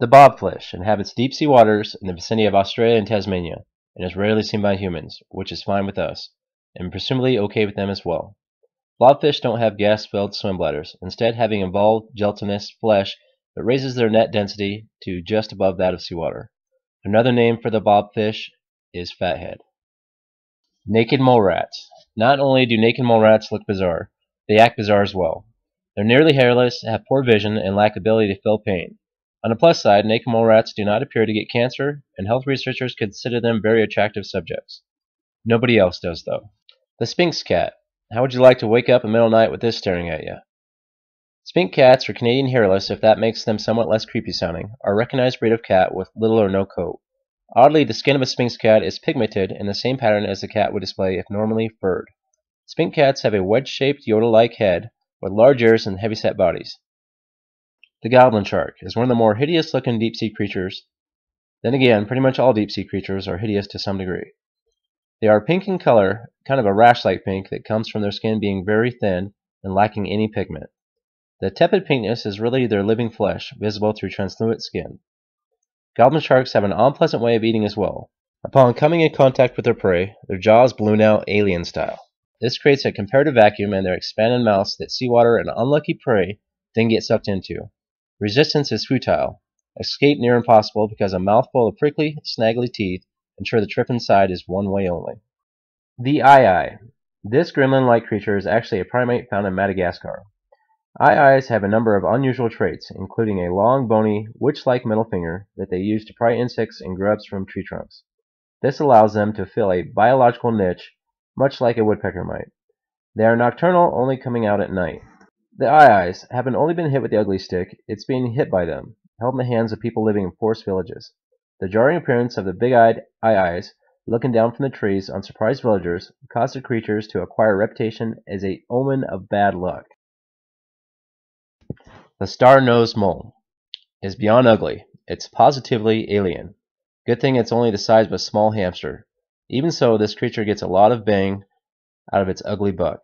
The bobfish inhabits deep sea waters in the vicinity of Australia and Tasmania, and is rarely seen by humans, which is fine with us, and presumably okay with them as well. Blobfish don't have gas-filled swim bladders, instead having involved gelatinous flesh that raises their net density to just above that of seawater. Another name for the bobfish is fathead. Naked mole rats. Not only do naked mole rats look bizarre, they act bizarre as well. They're nearly hairless, have poor vision, and lack ability to feel pain. On the plus side, naked mole rats do not appear to get cancer, and health researchers consider them very attractive subjects. Nobody else does, though. The Sphynx Cat. How would you like to wake up in the middle of the night with this staring at you? Sphynx cats, or Canadian hairless, if that makes them somewhat less creepy sounding, are a recognized breed of cat with little or no coat. Oddly, the skin of a Sphynx cat is pigmented in the same pattern as the cat would display if normally furred. Sphynx cats have a wedge-shaped yodel-like head with large ears and heavy-set bodies. The goblin shark is one of the more hideous-looking deep-sea creatures. Then again, pretty much all deep-sea creatures are hideous to some degree. They are pink in color, kind of a rash-like pink that comes from their skin being very thin and lacking any pigment. The tepid pinkness is really their living flesh, visible through translucent skin. Goblin sharks have an unpleasant way of eating as well. Upon coming in contact with their prey, their jaws balloon out alien style. This creates a comparative vacuum in their expanded mouths that seawater and unlucky prey then get sucked into. Resistance is futile. Escape near impossible because a mouthful of prickly, snaggly teeth ensure the trip inside is one way only. The aye-aye. This gremlin-like creature is actually a primate found in Madagascar. Aye-ayes have a number of unusual traits, including a long, bony, witch-like middle finger that they use to pry insects and grubs from tree trunks. This allows them to fill a biological niche, much like a woodpecker might. They are nocturnal, only coming out at night. The aye-ayes haven't only been hit with the ugly stick, it's being hit by them, held in the hands of people living in forest villages. The jarring appearance of the big-eyed aye-ayes looking down from the trees on surprised villagers caused the creatures to acquire a reputation as an omen of bad luck. The star-nosed mole is beyond ugly. It's positively alien. Good thing it's only the size of a small hamster. Even so, this creature gets a lot of bang out of its ugly buck.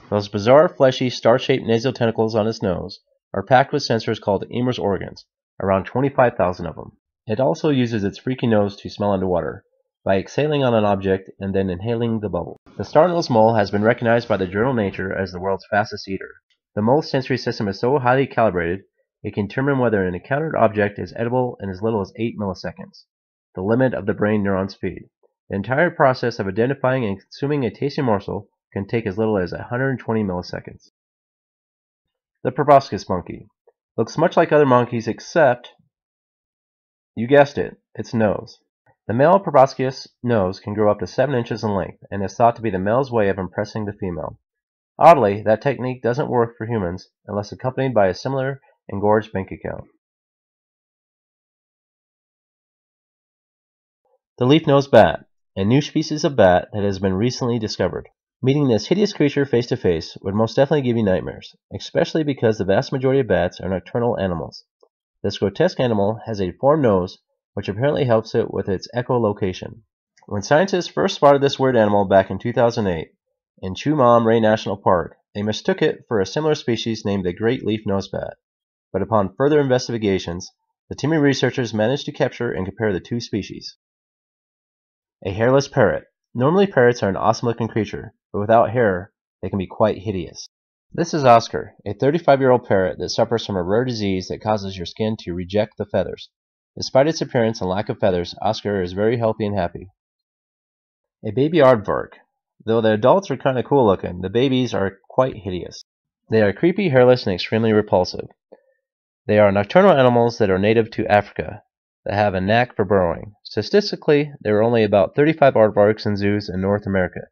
Those bizarre, fleshy, star-shaped nasal tentacles on its nose are packed with sensors called Emer's organs, around 25,000 of them. It also uses its freaky nose to smell underwater, by exhaling on an object and then inhaling the bubble. The star-nosed mole has been recognized by the journal Nature as the world's fastest eater. The mole's sensory system is so highly calibrated, it can determine whether an encountered object is edible in as little as 8 milliseconds, the limit of the brain neuron speed. The entire process of identifying and consuming a tasty morsel can take as little as 120 milliseconds. The Proboscis Monkey looks much like other monkeys except, you guessed it, its nose. The male proboscis nose can grow up to 7 inches in length and is thought to be the male's way of impressing the female. Oddly, that technique doesn't work for humans unless accompanied by a similar engorged bank account. The leaf-nosed bat, a new species of bat that has been recently discovered. Meeting this hideous creature face to face would most definitely give you nightmares, especially because the vast majority of bats are nocturnal animals. This grotesque animal has a deformed nose, which apparently helps it with its echolocation. When scientists first spotted this weird animal back in 2008 in Chu-Mam Ray National Park, they mistook it for a similar species named the great leaf-nosed bat. But upon further investigations, the team of researchers managed to capture and compare the two species. A hairless parrot. Normally parrots are an awesome-looking creature, but without hair, they can be quite hideous. This is Oscar, a 35-year-old parrot that suffers from a rare disease that causes your skin to reject the feathers. Despite its appearance and lack of feathers, Oscar is very healthy and happy. A baby aardvark. Though the adults are kinda cool looking, the babies are quite hideous. They are creepy, hairless, and extremely repulsive. They are nocturnal animals that are native to Africa, that have a knack for burrowing. Statistically, there are only about 35 aardvarks in zoos in North America,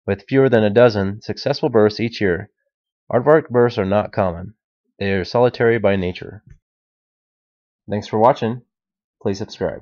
with fewer than a dozen successful births each year. Aardvark births are not common. They are solitary by nature. Thanks for watching. Please subscribe.